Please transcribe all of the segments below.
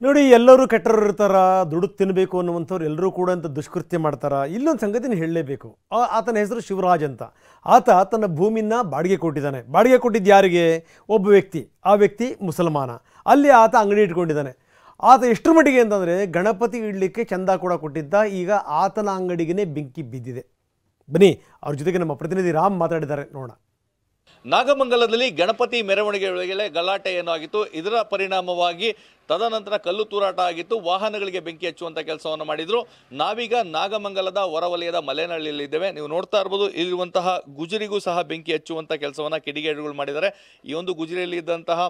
ನೋಡಿ ಎಲ್ಲರೂ ಕೆಟ್ಟವರು ಇರ್ತಾರ ದುಡ್ಡು ತಿನ್ನಬೇಕು ಅನ್ನುವಂಥವ್ರು ಎಲ್ಲರೂ ಕೂಡ ಅಂತ ದುಷ್ಕೃತ್ಯ ಮಾಡ್ತಾರ ಇಲ್ಲೊಂದು ಸಂಗತಿನ ಹೇಳಲೇಬೇಕು ಆತನ ಹೆಸರು ಶಿವರಾಜ್ ಅಂತ ಆತ ತನ್ನ ಭೂಮಿನ ಬಾಡಿಗೆ ಕೊಟ್ಟಿದ್ದಾನೆ ಬಾಡಿಗೆ ಕೊಟ್ಟಿದ್ದು ಯಾರಿಗೆ ಒಬ್ಬ ವ್ಯಕ್ತಿ ಆ ವ್ಯಕ್ತಿ ಮುಸಲ್ಮಾನ ಅಲ್ಲಿ ಆತ ಅಂಗಡಿ ಇಟ್ಕೊಂಡಿದ್ದಾನೆ ಆತ ಎಷ್ಟರ ಮಟ್ಟಿಗೆ ಅಂತಂದರೆ ಗಣಪತಿ ಇಡಲಿಕ್ಕೆ ಚಂದ ಕೂಡ ಕೊಟ್ಟಿದ್ದ ಈಗ ಆತನ ಅಂಗಡಿಗೆ ಬೆಂಕಿ ಬಿದ್ದಿದೆ ಬನ್ನಿ ಅವ್ರ ಜೊತೆಗೆ ನಮ್ಮ ಪ್ರತಿನಿಧಿ ರಾಮ್ ಮಾತಾಡಿದ್ದಾರೆ ನೋಡೋಣ ನಾಗಮಂಗಲದಲ್ಲಿ ಗಣಪತಿ ಮೆರವಣಿಗೆ ವೇಳೆ ಗಲಾಟೆ ಏನಾಗಿತ್ತು ಇದರ ಪರಿಣಾಮವಾಗಿ ತದನಂತರ ಕಲ್ಲು ತೂರಾಟ ಆಗಿತ್ತು ವಾಹನಗಳಿಗೆ ಬೆಂಕಿ ಹಚ್ಚುವಂತ ಕೆಲಸವನ್ನು ಮಾಡಿದ್ರು ನಾವೀಗ ನಾಗಮಂಗಲದ ಹೊರವಲಯದ ಮಲೆನಹಳ್ಳಿಯಲ್ಲಿದ್ದೇವೆ ನೀವು ನೋಡ್ತಾ ಇರಬಹುದು ಇಲ್ಲಿರುವಂತಹ ಗುಜರಿಗೂ ಸಹ ಬೆಂಕಿ ಹಚ್ಚುವಂತ ಕೆಲಸವನ್ನ ಕಿಡಿಗೇಡಿಗಳು ಮಾಡಿದ್ದಾರೆ ಈ ಒಂದು ಗುಜರಿಯಲ್ಲಿ ಇದ್ದಂತಹ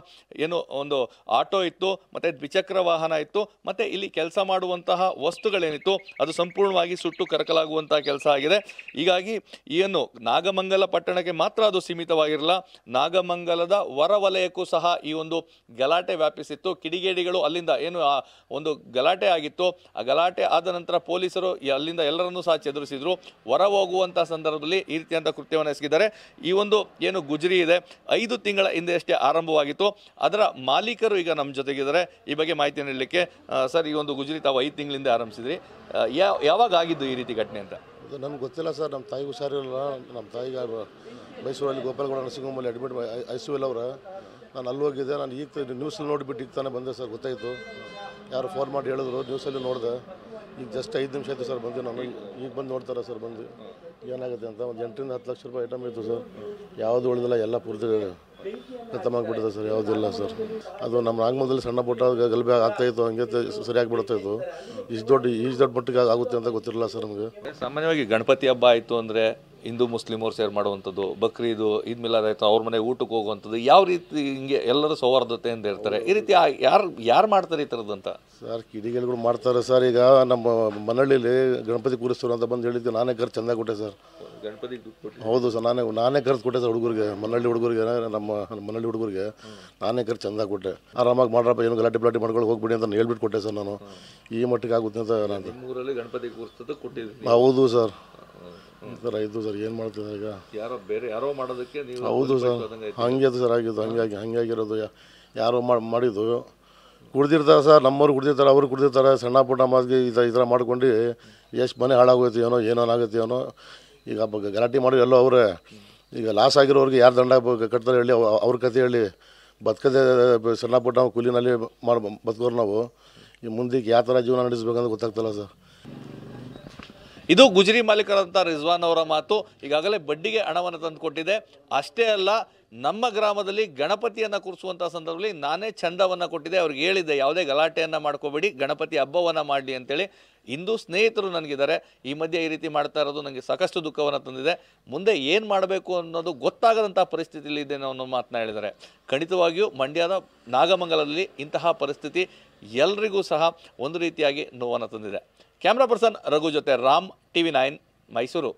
ಏನು ಒಂದು ಆಟೋ ಇತ್ತು ಮತ್ತೆ ದ್ವಿಚಕ್ರ ವಾಹನ ಇತ್ತು ಮತ್ತೆ ಇಲ್ಲಿ ಕೆಲಸ ಮಾಡುವಂತಹ ವಸ್ತುಗಳೇನಿತ್ತು ಅದು ಸಂಪೂರ್ಣವಾಗಿ ಸುಟ್ಟು ಕರಕಲಾಗುವಂತಹ ಕೆಲಸ ಆಗಿದೆ ಹೀಗಾಗಿ ಏನು ನಾಗಮಂಗಲ ಪಟ್ಟಣಕ್ಕೆ ಮಾತ್ರ ಅದು ಸೀಮಿತವಾಗಿರಲ್ಲ ನಾಗಮಂಗಲದ ಹೊರವಲಯಕ್ಕೂ ಸಹ ಈ ಒಂದು ಗಲಾಟೆ ವ್ಯಾಪಿಸಿತ್ತು ಕಿಡಿಗೇಡಿಗಳು ಅಲ್ಲಿಂದ ಏನು ಒಂದು ಗಲಾಟೆ ಆಗಿತ್ತು ಆ ಗಲಾಟೆ ಆದ ನಂತರ ಪೊಲೀಸರು ಅಲ್ಲಿಂದ ಎಲ್ಲರನ್ನೂ ಸಹ ಚದುರಿಸಿದ್ರು ಹೊರ ಹೋಗುವಂತಹ ಸಂದರ್ಭದಲ್ಲಿ ಈ ರೀತಿಯಂತ ಕೃತ್ಯವನ್ನು ಎಸಗಿದ್ದಾರೆ ಈ ಒಂದು ಏನು ಗುಜರಿ ಇದೆ 5 ತಿಂಗಳ ಹಿಂದೆ ಅಷ್ಟೇ ಆರಂಭವಾಗಿತ್ತು ಅದರ ಮಾಲೀಕರು ಈಗ ನಮ್ಮ ಜೊತೆಗಿದ್ದಾರೆ ಈ ಬಗ್ಗೆ ಮಾಹಿತಿ ನೀಡಲಿಕ್ಕೆ ಸರ್ ಈ ಒಂದು ಗುಜರಿ ತಾವು 5 ತಿಂಗಳಿಂದ ಆರಂಭಿಸಿದ್ರಿ ಯಾವಾಗ ಆಗಿದ್ದು ಈ ರೀತಿ ಘಟನೆ ಅಂತ ನನಗೆ ಗೊತ್ತಿಲ್ಲ ಸರ್ ನಮ್ಮ ತಾಯಿಗೂ ಹುಷಾರಿಲ್ಲ ನಮ್ಮ ತಾಯಿಗೆ ಮೈಸೂರಲ್ಲಿ ಗೋಪಾಲಗೌಡ ನರಸಿಂಹಮ್ಮಲ್ಲಿ ಅಡ್ಮಿಟ್ ICU ಅವರ ನಾನು ಅಲ್ಲಿ ಹೋಗಿದ್ದೆ ನಾನು ಈಗ ನ್ಯೂಸಲ್ಲಿ ನೋಡಿಬಿಟ್ಟು ಈಗ ತಾನೇ ಬಂದೆ ಸರ್ ಗೊತ್ತಾಯಿತು ಯಾರು ಫೋನ್ ಮಾಡಿ ಹೇಳಿದ್ರು ನ್ಯೂಸಲ್ಲಿ ನೋಡಿದೆ ಈಗ ಜಸ್ಟ್ 5 ನಿಮಿಷ ಆಯಿತು ಸರ್ ಬಂದು ನಾನು ಈಗ ಬಂದು ನೋಡ್ತಾರೆ ಸರ್ ಬಂದು ಏನಾಗುತ್ತೆ ಅಂತ ಒಂದು 8ರಿಂದ 10 ಲಕ್ಷ ರೂಪಾಯಿ ಐಟಮ್ ಇತ್ತು ಸರ್ ಯಾವುದು ಉಳಿದಿಲ್ಲ ಎಲ್ಲ ಪೂರ್ತಿ ಖತಮಾಗ್ಬಿಟ್ಟಿದೆ ಸರ್ ಯಾವುದಿಲ್ಲ ಸರ್ ಅದು ನಮ್ಮ ನಾಗಮಂಗಲದಲ್ಲಿ ಸಣ್ಣ ಪುಟ್ಟ ಗಲಭೆ ಆಗ್ತಾಯಿತ್ತು ಹಂಗೆ ಸರಿಯಾಗಿ ಬಿಡ್ತಾಯಿತ್ತು ಇಷ್ಟು ದೊಡ್ಡ ಮಟ್ಟಿಗೆ ಆಗುತ್ತೆ ಅಂತ ಗೊತ್ತಿರಲಿಲ್ಲ ಸರ್ ನಮಗೆ ಸಾಮಾನ್ಯವಾಗಿ ಗಣಪತಿ ಹಬ್ಬ ಆಯಿತು ಅಂದರೆ ಹಿಂದೂ ಮುಸ್ಲಿಮರು ಸೇರ್ ಮಾಡುವಂಥದ್ದು ಬಕ್ರೀದು ಈದ್ ಮಿಲಾದ್ ಆಯಿತು ಅವ್ರ ಮನೆ ಊಟಕ್ಕೆ ಹೋಗುವಂಥದ್ದು ಯಾವ ರೀತಿ ಹಿಂಗೆ ಎಲ್ಲರೂ ಸೌಹಾರ್ದತೆಯಿಂದ ಇರ್ತಾರೆ ಈ ರೀತಿ ಯಾರು ಮಾಡ್ತಾರೆ ಈ ಥರದ್ದಂತ ಸರ್ ಕಿಡಿಗೇಡಿಗಳು ಮಾಡ್ತಾರೆ ಸರ್ ಈಗ ನಮ್ಮ ಮನಹಳ್ಳಿಲಿ ಗಣಪತಿ ಕೂರಿಸ್ತಾರೆ ಅಂತ ಬಂದು ಹೇಳಿದ್ದು ನಾನೇ ಖರ್ಚು ಚೆಂದ ಕೊಟ್ಟೆ ಸರ್ ಗಣಪತಿ ಹೌದು ಸರ್ ನಾನೇ ಖರ್ಚು ಕೊಟ್ಟೆ ಸರ್ ಹುಡುಗರಿಗೆ ಮನಹಳ್ಳಿ ಹುಡುಗರಿಗೆ ನಮ್ಮ ಮನಹಳ್ಳಿ ಹುಡುಗರಿಗೆ ನಾನೇ ಖರ್ಚು ಚೆಂದ ಕೊಟ್ಟೆ ಆರಾಮಾಗಿ ಮಾಡ್ರಪ್ಪ ಏನು ಗಲಾಟೆ ಮಾಡ್ಕೊಂಡು ಹೋಗ್ಬಿಡಿ ಅಂತ ಹೇಳ್ಬಿಟ್ಟು ಕೊಟ್ಟೆ ಸರ್ ನಾನು ಈ ಮಟ್ಟಿಗೆ ಆಗುತ್ತೆ ಅಂತ ನಾನು ಊರಲ್ಲಿ ಗಣಪತಿ ಕೂರಿಸ್ತದ್ದು ಕೊಟ್ಟಿದ್ದೀನಿ ಹೌದು ಸರ್ ಸರ್ ಆಯಿತು ಸರ್ ಏನು ಮಾಡ್ತಿದ್ದಾರೆ ಈಗ ಯಾರೋ ಮಾಡೋದಕ್ಕೆ ಹೌದು ಸರ್ ಹಂಗೆ ಅದು ಸರ್ ಆಗಿದ್ದು ಹಂಗಾಗಿರೋದು ಯಾರೋ ಮಾಡಿದ್ದು ಕುಡ್ದಿರ್ತಾರೆ ಸರ್ ನಮ್ಮವ್ರು ಕುಡ್ದಿರ್ತಾರೆ ಅವರು ಕುಡ್ದಿರ್ತಾರೆ ಸಣ್ಣ ಪುಟ್ಟ ಮಾತಿಗೆ ಈ ಥರ ಮಾಡ್ಕೊಂಡು ಎಷ್ಟು ಮನೆ ಹಾಳಾಗೋಯ್ತು ಏನಾಗುತ್ತೆ ಏನೋ ಈಗ ಗಲಾಟೆ ಮಾಡಿ ಎಲ್ಲೋ ಅವರೇ ಈಗ ಲಾಸ್ ಆಗಿರೋರಿಗೆ ಯಾರು ದಂಡ ಕಟ್ತಾರೆ ಹೇಳಿ ಅವ್ರ ಕತೆ ಹೇಳಿ ಬದುಕದೆ ಸಣ್ಣ ಪುಟ್ಟ ಕೂಲಿನಲ್ಲಿ ಬದುಕೋರು ನಾವು ಈ ಮುಂದಕ್ಕೆ ಯಾವ ಥರ ಜೀವನ ನಡೆಸಬೇಕಂತ ಗೊತ್ತಾಗ್ತಲ್ಲ ಸರ್ ಇದು ಗುಜರಿ ಮಾಲೀಕರಂತ ರಿಜ್ವಾನ್ ಅವರ ಮಾತು ಈಗಾಗಲೇ ಬಡ್ಡಿಗೆ ಹಣವನ್ನು ತಂದು ಕೊಟ್ಟಿದೆ ಅಷ್ಟೇ ಅಲ್ಲ ನಮ್ಮ ಗ್ರಾಮದಲ್ಲಿ ಗಣಪತಿಯನ್ನು ಕೂರಿಸುವಂಥ ಸಂದರ್ಭದಲ್ಲಿ ನಾನೇ ಚಂದವನ್ನು ಕೊಟ್ಟಿದ್ದೆ ಅವ್ರಿಗೆ ಹೇಳಿದ್ದೆ ಯಾವುದೇ ಗಲಾಟೆಯನ್ನು ಮಾಡ್ಕೋಬೇಡಿ ಗಣಪತಿ ಹಬ್ಬವನ್ನು ಮಾಡಲಿ ಅಂತೇಳಿ ಇಂದು ಸ್ನೇಹಿತರು ನನಗಿದ್ದಾರೆ ಈ ಮಧ್ಯೆ ಈ ರೀತಿ ಮಾಡ್ತಾ ಇರೋದು ನನಗೆ ಸಾಕಷ್ಟು ದುಃಖವನ್ನು ತಂದಿದೆ ಮುಂದೆ ಏನು ಮಾಡಬೇಕು ಅನ್ನೋದು ಗೊತ್ತಾಗದಂಥ ಪರಿಸ್ಥಿತಿಯಲ್ಲಿ ಇದೆ ಅನ್ನೋ ಮಾತನ್ನ ಹೇಳಿದ್ದಾರೆ ಖಂಡಿತವಾಗಿಯೂ ಮಂಡ್ಯದ ನಾಗಮಂಗಲದಲ್ಲಿ ಇಂತಹ ಪರಿಸ್ಥಿತಿ ಎಲ್ರಿಗೂ ಸಹ ಒಂದು ರೀತಿಯಾಗಿ ನೋವನ್ನು ತಂದಿದೆ ಕ್ಯಾಮ್ರಾ ಪರ್ಸನ್ ರಘು ಜೊತೆ ರಾಮ್ TV9 ಮೈಸೂರು.